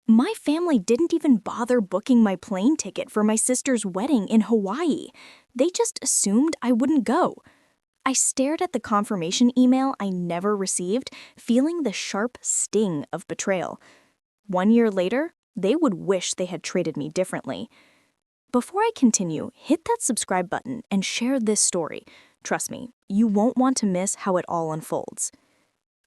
My family didn't even bother booking my plane ticket for my sister's wedding in Hawaii. They just assumed I wouldn't go. I stared at the confirmation email I never received, feeling the sharp sting of betrayal. 1 year later, they would wish they had treated me differently. Before I continue, hit that subscribe button and share this story. Trust me, you won't want to miss how it all unfolds.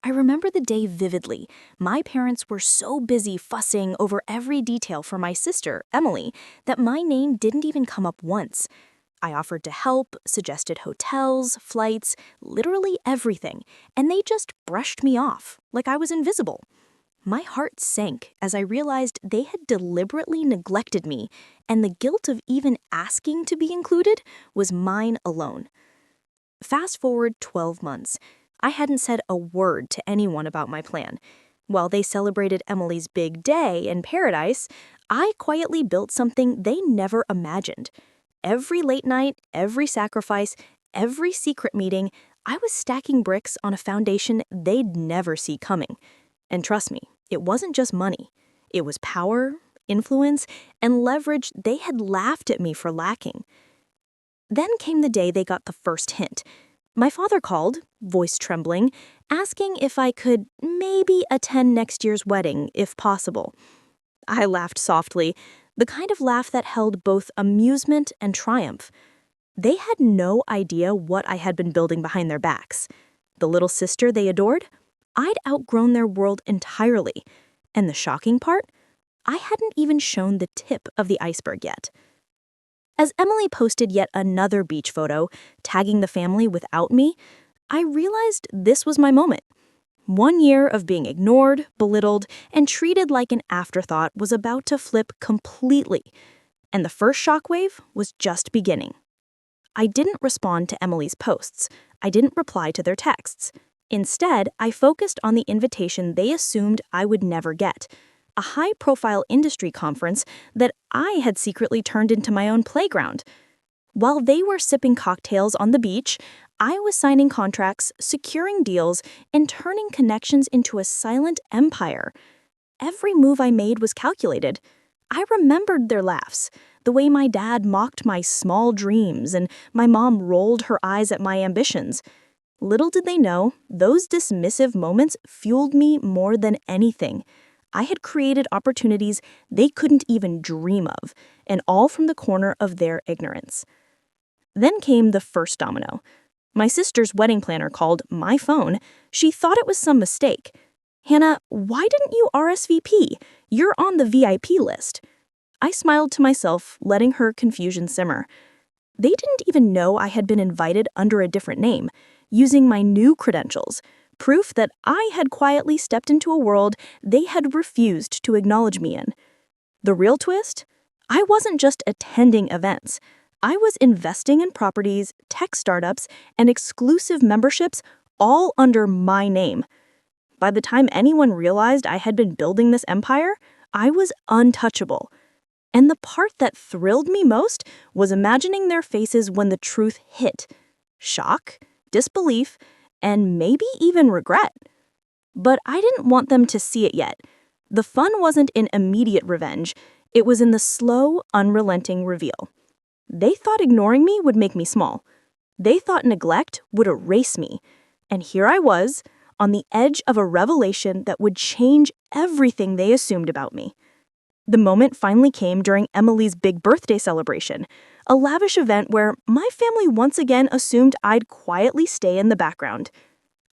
I remember the day vividly. My parents were so busy fussing over every detail for my sister, Emily, that my name didn't even come up once. I offered to help, suggested hotels, flights, literally everything, and they just brushed me off, like I was invisible. My heart sank as I realized they had deliberately neglected me, and the guilt of even asking to be included was mine alone. Fast forward 12 months. I hadn't said a word to anyone about my plan. While they celebrated Emily's big day in paradise, I quietly built something they never imagined. Every late night, every sacrifice, every secret meeting, I was stacking bricks on a foundation they'd never see coming. And trust me, it wasn't just money. It was power, influence, and leverage they had laughed at me for lacking. Then came the day they got the first hint. My father called, voice trembling, asking if I could maybe attend next year's wedding, if possible. I laughed softly, the kind of laugh that held both amusement and triumph. They had no idea what I had been building behind their backs. The little sister they adored? I'd outgrown their world entirely. And the shocking part? I hadn't even shown the tip of the iceberg yet. As Emily posted yet another beach photo, tagging the family without me, I realized this was my moment. 1 year of being ignored, belittled, and treated like an afterthought was about to flip completely. And the first shockwave was just beginning. I didn't respond to Emily's posts. I didn't reply to their texts. Instead, I focused on the invitation they assumed I would never get. A high-profile industry conference that I had secretly turned into my own playground. While they were sipping cocktails on the beach, I was signing contracts, securing deals, and turning connections into a silent empire. Every move I made was calculated. I remembered their laughs, the way my dad mocked my small dreams and my mom rolled her eyes at my ambitions. Little did they know, those dismissive moments fueled me more than anything. I had created opportunities they couldn't even dream of, and all from the corner of their ignorance. Then came the first domino. My sister's wedding planner called my phone. She thought it was some mistake. "Hannah, why didn't you RSVP? You're on the VIP list." I smiled to myself, letting her confusion simmer. They didn't even know I had been invited under a different name, using my new credentials. Proof that I had quietly stepped into a world they had refused to acknowledge me in. The real twist? I wasn't just attending events. I was investing in properties, tech startups, and exclusive memberships, all under my name. By the time anyone realized I had been building this empire, I was untouchable. And the part that thrilled me most was imagining their faces when the truth hit. Shock, disbelief, and maybe even regret. But I didn't want them to see it yet. The fun wasn't in immediate revenge. It was in the slow, unrelenting reveal. They thought ignoring me would make me small. They thought neglect would erase me. And here I was, on the edge of a revelation that would change everything they assumed about me. The moment finally came during Emily's big birthday celebration, a lavish event where my family once again assumed I'd quietly stay in the background.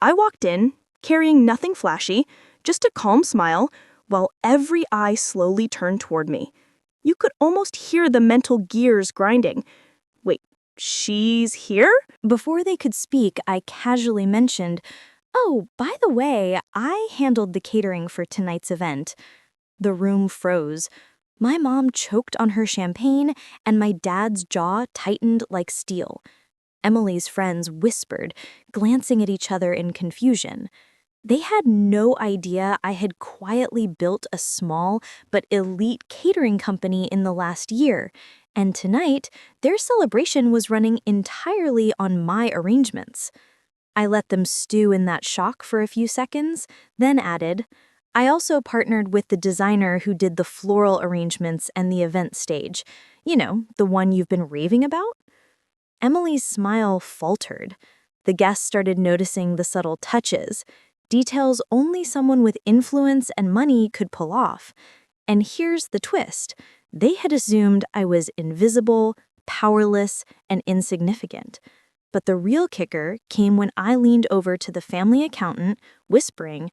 I walked in, carrying nothing flashy, just a calm smile, while every eye slowly turned toward me. You could almost hear the mental gears grinding. Wait, she's here? Before they could speak, I casually mentioned, "Oh, by the way, I handled the catering for tonight's event." The room froze. My mom choked on her champagne, and my dad's jaw tightened like steel. Emily's friends whispered, glancing at each other in confusion. They had no idea I had quietly built a small but elite catering company in the last year, and tonight, their celebration was running entirely on my arrangements. I let them stew in that shock for a few seconds, then added, I also partnered with the designer who did the floral arrangements and the event stage. You know, the one you've been raving about? Emily's smile faltered. The guests started noticing the subtle touches, details only someone with influence and money could pull off. And here's the twist. They had assumed I was invisible, powerless, and insignificant. But the real kicker came when I leaned over to the family accountant, whispering,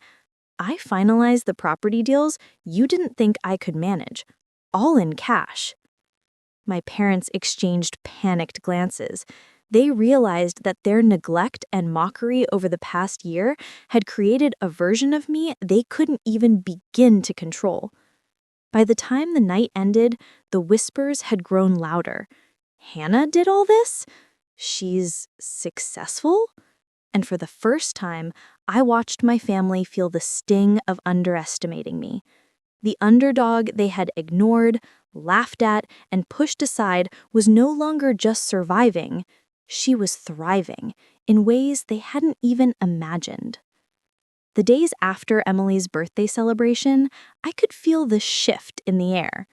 "I finalized the property deals you didn't think I could manage, all in cash." My parents exchanged panicked glances. They realized that their neglect and mockery over the past year had created a version of me they couldn't even begin to control. By the time the night ended, the whispers had grown louder. Hannah did all this? She's successful? And for the first time, I watched my family feel the sting of underestimating me. The underdog they had ignored, laughed at, and pushed aside was no longer just surviving. She was thriving in ways they hadn't even imagined. The days after Emily's birthday celebration, I could feel the shift in the air.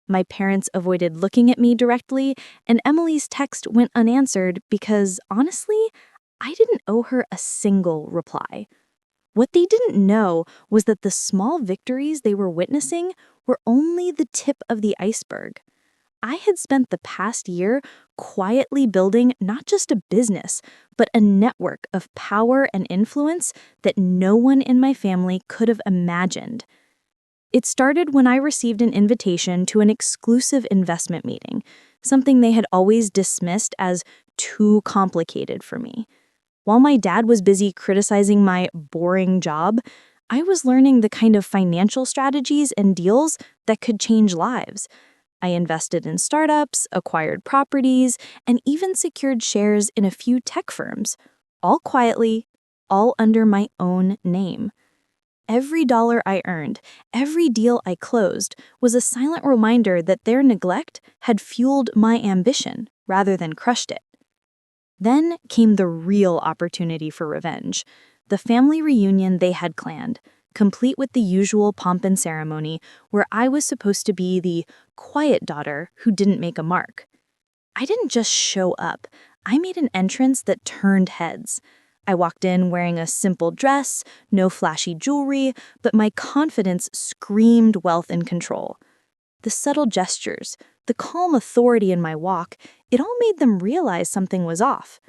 My parents avoided looking at me directly, and Emily's text went unanswered because, honestly, I didn't owe her a single reply. What they didn't know was that the small victories they were witnessing were only the tip of the iceberg. I had spent the past year quietly building not just a business, but a network of power and influence that no one in my family could have imagined. It started when I received an invitation to an exclusive investment meeting, something they had always dismissed as too complicated for me. While my dad was busy criticizing my boring job, I was learning the kind of financial strategies and deals that could change lives. I invested in startups, acquired properties, and even secured shares in a few tech firms, all quietly, all under my own name. Every dollar I earned, every deal I closed, was a silent reminder that their neglect had fueled my ambition rather than crushed it. Then came the real opportunity for revenge, the family reunion they had planned, complete with the usual pomp and ceremony, where I was supposed to be the quiet daughter who didn't make a mark. I didn't just show up, I made an entrance that turned heads. I walked in wearing a simple dress, no flashy jewelry, but my confidence screamed wealth and control. The subtle gestures, the calm authority in my walk, it all made them realize something was off.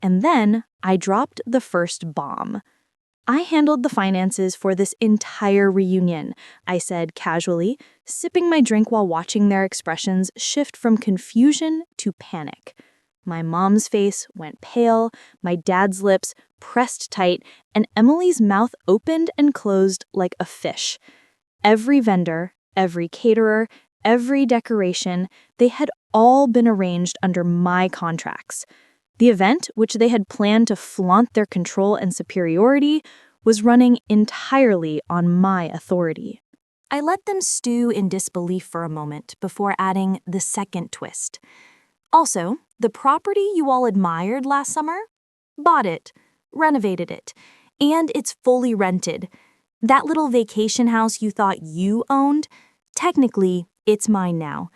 And then I dropped the first bomb. "I handled the finances for this entire reunion," I said casually, sipping my drink while watching their expressions shift from confusion to panic. My mom's face went pale, my dad's lips pressed tight, and Emily's mouth opened and closed like a fish. Every vendor, every caterer, every decoration, they had all been arranged under my contracts. The event, which they had planned to flaunt their control and superiority, was running entirely on my authority. I let them stew in disbelief for a moment before adding the second twist. "Also, the property you all admired last summer? Bought it, renovated it, and it's fully rented. That little vacation house you thought you owned, technically, it's mine now."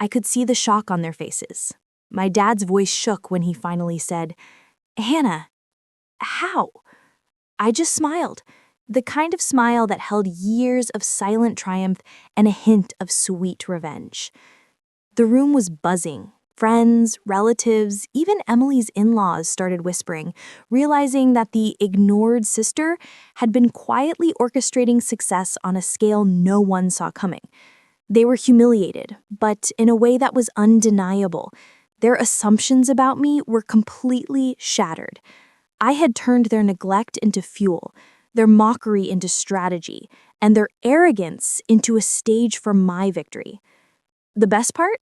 I could see the shock on their faces. My dad's voice shook when he finally said, "Hannah, how?" I just smiled, the kind of smile that held years of silent triumph and a hint of sweet revenge. The room was buzzing. Friends, relatives, even Emily's in-laws started whispering, realizing that the ignored sister had been quietly orchestrating success on a scale no one saw coming. They were humiliated, but in a way that was undeniable. Their assumptions about me were completely shattered. I had turned their neglect into fuel, their mockery into strategy, and their arrogance into a stage for my victory. The best part?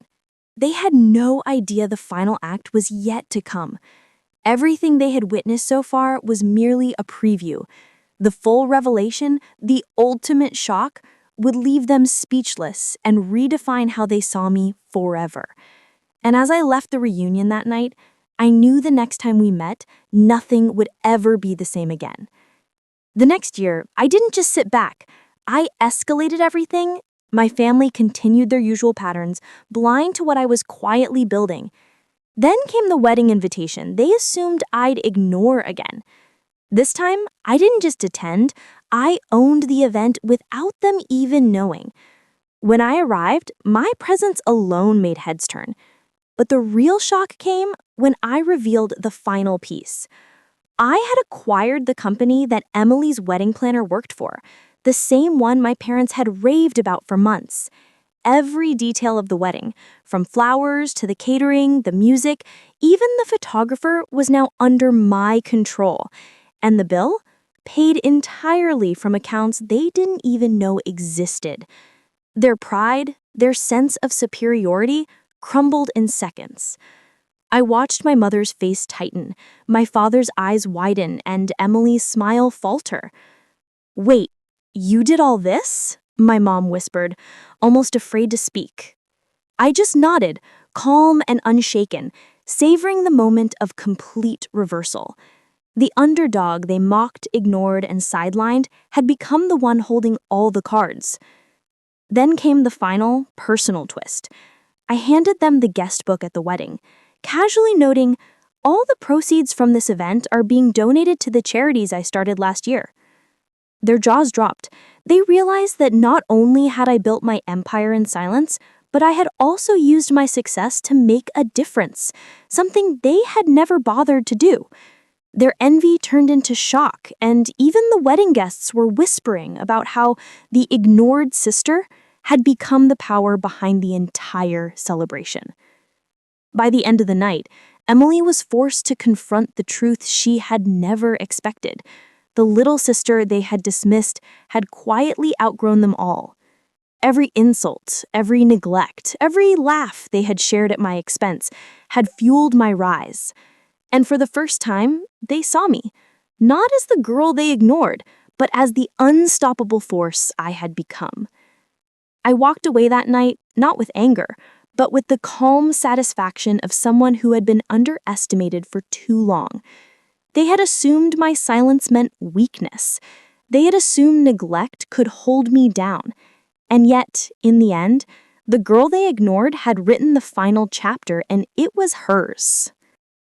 They had no idea the final act was yet to come. Everything they had witnessed so far was merely a preview. The full revelation, the ultimate shock, would leave them speechless and redefine how they saw me forever. And as I left the reunion that night, I knew the next time we met, nothing would ever be the same again. The next year, I didn't just sit back. I escalated everything. My family continued their usual patterns, blind to what I was quietly building. Then came the wedding invitation they assumed I'd ignore again. This time, I didn't just attend, I owned the event without them even knowing. When I arrived, my presence alone made heads turn. But the real shock came when I revealed the final piece. I had acquired the company that Emily's wedding planner worked for, the same one my parents had raved about for months. Every detail of the wedding, from flowers to the catering, the music, even the photographer, was now under my control. And the bill? Paid entirely from accounts they didn't even know existed. Their pride, their sense of superiority, crumbled in seconds. I watched my mother's face tighten, my father's eyes widen, and Emily's smile falter. "Wait, you did all this?" my mom whispered, almost afraid to speak. I just nodded, calm and unshaken, savoring the moment of complete reversal. The underdog they mocked, ignored, and sidelined had become the one holding all the cards. Then came the final, personal twist. I handed them the guest book at the wedding, casually noting, "All the proceeds from this event are being donated to the charities I started last year." Their jaws dropped. They realized that not only had I built my empire in silence, but I had also used my success to make a difference, something they had never bothered to do. Their envy turned into shock, and even the wedding guests were whispering about how the ignored sister had become the power behind the entire celebration. By the end of the night, Emily was forced to confront the truth she had never expected. The little sister they had dismissed had quietly outgrown them all. Every insult, every neglect, every laugh they had shared at my expense had fueled my rise. And for the first time, they saw me, not as the girl they ignored, but as the unstoppable force I had become. I walked away that night, not with anger, but with the calm satisfaction of someone who had been underestimated for too long. They had assumed my silence meant weakness. They had assumed neglect could hold me down. And yet, in the end, the girl they ignored had written the final chapter, and it was hers.